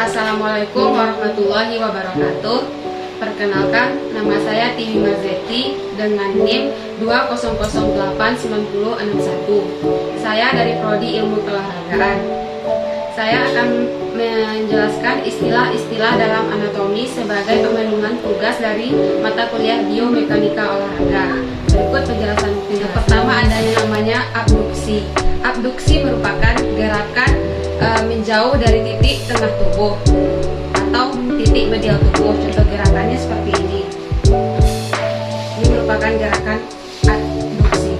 Assalamualaikum warahmatullahi wabarakatuh. Perkenalkan, nama saya Tiwi Mazeti dengan NIM 200890661. Saya dari Prodi Ilmu Keolahragaan. Saya akan menjelaskan istilah-istilah dalam anatomi sebagai pemenuhan tugas dari mata kuliah biomekanika olahraga. Berikut penjelasan. Yang pertama ada yang namanya abduksi. Abduksi merupakan gerakan menjauh dari titik tengah tubuh atau titik medial tubuh. Contoh gerakannya seperti ini. Ini merupakan gerakan abduksi.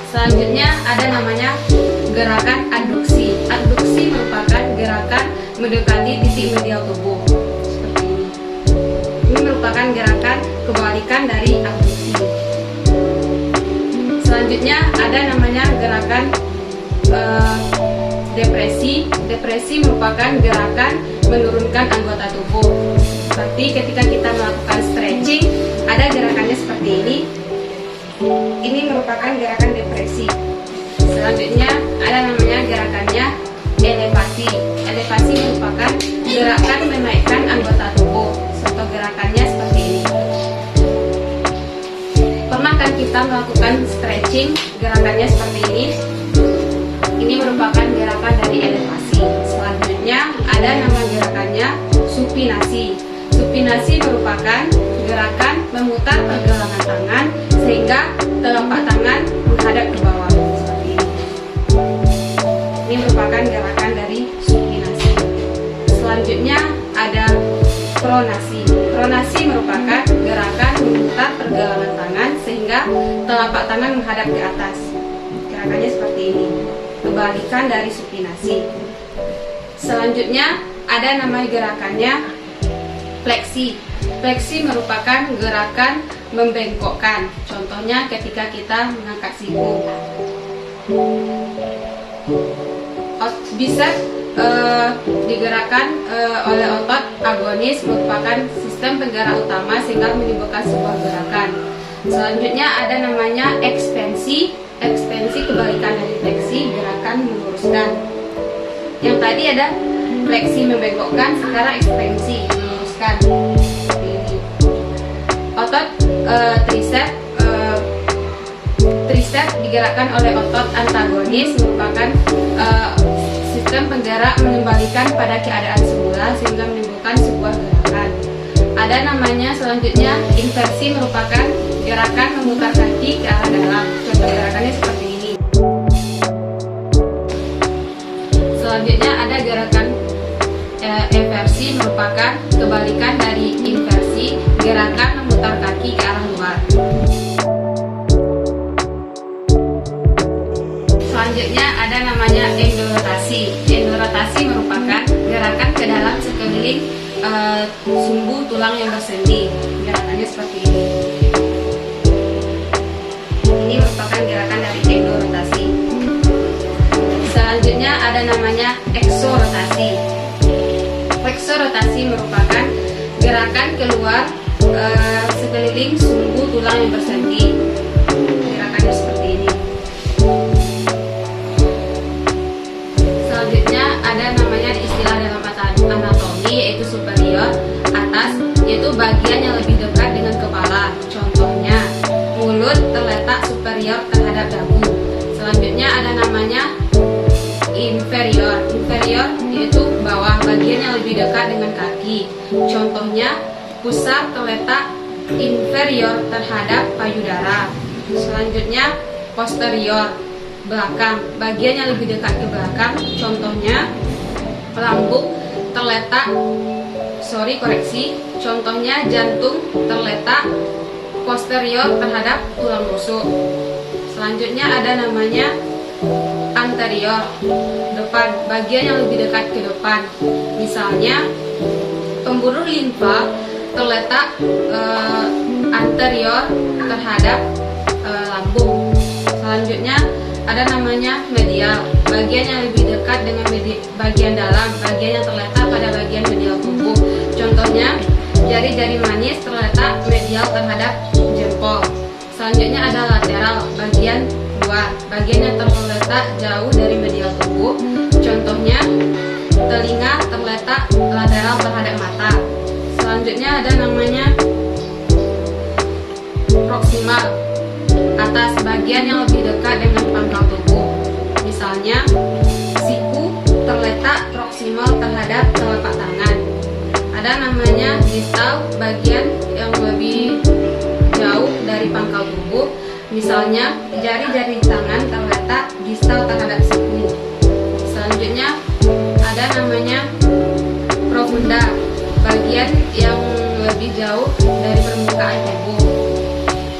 Selanjutnya ada namanya gerakan adduksi. Adduksi merupakan gerakan mendekati titik medial tubuh. Seperti ini. Ini merupakan gerakan kebalikan dari abduksi. Selanjutnya ada namanya gerakan depresi. Depresi merupakan gerakan menurunkan anggota tubuh. Seperti ketika kita melakukan stretching, ada gerakannya seperti ini. Ini merupakan gerakan depresi. Selanjutnya ada namanya gerakannya elevasi. Elevasi merupakan gerakan menaikkan anggota tubuh. Contoh gerakannya seperti ini. Pernah kan kita melakukan stretching, gerakannya seperti ini. Ini merupakan gerakan dari elevasi. Selanjutnya ada nama gerakannya supinasi. Supinasi merupakan gerakan memutar pergelangan tangan sehingga telapak tangan menghadap ke bawah seperti ini. Ini merupakan gerakan dari supinasi. Selanjutnya ada pronasi. Pronasi merupakan gerakan memutar pergelangan tangan sehingga telapak tangan menghadap ke atas. Gerakannya seperti ini. Kebalikan dari supinasi. Selanjutnya ada nama gerakannya fleksi. Fleksi merupakan gerakan membengkokkan. Contohnya ketika kita mengangkat siku. Bisa digerakkan oleh otot agonis, merupakan sistem penggerak utama sehingga menimbulkan sebuah gerakan. Selanjutnya ada namanya ekstensi. Ekstensi kebalikan dari fleksi, gerakan meluruskan. Yang tadi ada fleksi membengkokkan, sekarang ekstensi meluruskan. Ini. Otot tricep digerakkan oleh otot antagonis, merupakan sistem penggerak mengembalikan pada keadaan semula sehingga menimbulkan sebuah gerakan. Ada namanya selanjutnya inversi, merupakan gerakan memutar kaki ke arah dalam. Contoh gerakannya seperti ini. Selanjutnya ada gerakan eversi, merupakan kebalikan dari inversi, gerakan memutar kaki ke arah luar. Selanjutnya ada namanya endorotasi. Endorotasi merupakan gerakan ke dalam sekeliling sumbu tulang yang bersendi. Gerakannya seperti ini. Ini merupakan gerakan dari endorotasi. Selanjutnya ada namanya eksorotasi. Eksorotasi merupakan gerakan keluar sekeliling sumbu tulang yang bersendi. Gerakannya seperti ini. Selanjutnya ada namanya istilah dalam anatomi, yaitu superior, atas, yaitu bagian yang lebih dekat dengan kepala. Contohnya mulut terletak superior terhadap dagu. Selanjutnya ada namanya inferior. Inferior yaitu bawah, bagian yang lebih dekat dengan kaki. Contohnya pusar terletak inferior terhadap payudara. Selanjutnya posterior, belakang, bagian yang lebih dekat ke belakang. Contohnya lambung terletak Contohnya jantung terletak posterior terhadap tulang rusuk. Selanjutnya ada namanya anterior, depan, bagian yang lebih dekat ke depan. Misalnya pembuluh limfa terletak anterior terhadap lambung. Selanjutnya ada namanya medial, bagian yang lebih dekat dengan bagian dalam, bagian yang terletak pada bagian medial tubuh. Contohnya jari-jari manis terletak medial terhadap jempol. Selanjutnya ada lateral, bagian luar, bagian yang terletak jauh dari medial tubuh. Contohnya telinga terletak lateral terhadap mata. Selanjutnya ada namanya proksimal, atas, bagian yang lebih dekat dengan pangkal tubuh. Misalnya, siku terletak proksimal terhadap telapak tangan. Ada namanya distal, bagian yang lebih jauh dari pangkal tubuh. Misalnya, jari-jari tangan terletak distal terhadap siku. Selanjutnya, ada namanya profunda, bagian yang lebih jauh dari permukaan tubuh.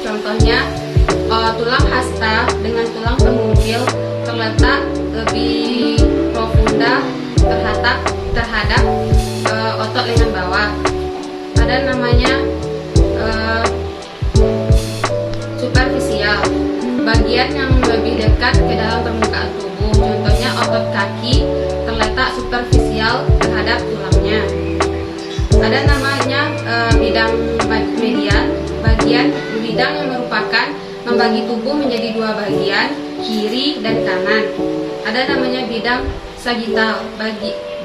Contohnya, tulang hasta dengan tulang penguntil terletak lebih profunda terhadap otot lengan bawah. Ada namanya superficial, bagian yang lebih dekat ke dalam permukaan tubuh. Contohnya, otot kaki terletak superficial terhadap tulangnya. Ada namanya bidang median, bagian bidang yang merupakan membagi tubuh menjadi dua bagian, kiri dan kanan. Ada namanya bidang sagittal,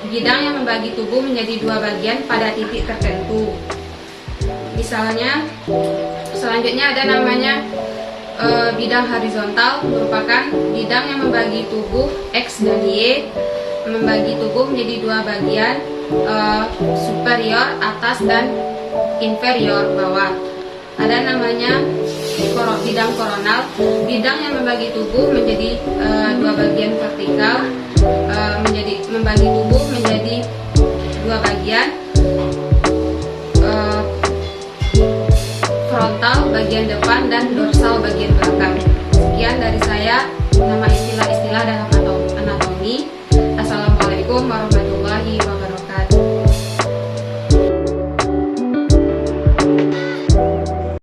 bidang yang membagi tubuh menjadi dua bagian pada titik tertentu. Misalnya, selanjutnya ada namanya bidang horizontal, merupakan bidang yang membagi tubuh X dan Y, membagi tubuh menjadi dua bagian, superior atas dan inferior bawah. Ada namanya bidang koronal, bidang yang membagi tubuh menjadi dua bagian vertikal, membagi tubuh menjadi dua bagian, frontal bagian depan dan dorsal bagian belakang. Sekian dari saya, nama istilah-istilah dalam anatomi. Assalamualaikum warahmatullahi wabarakatuh.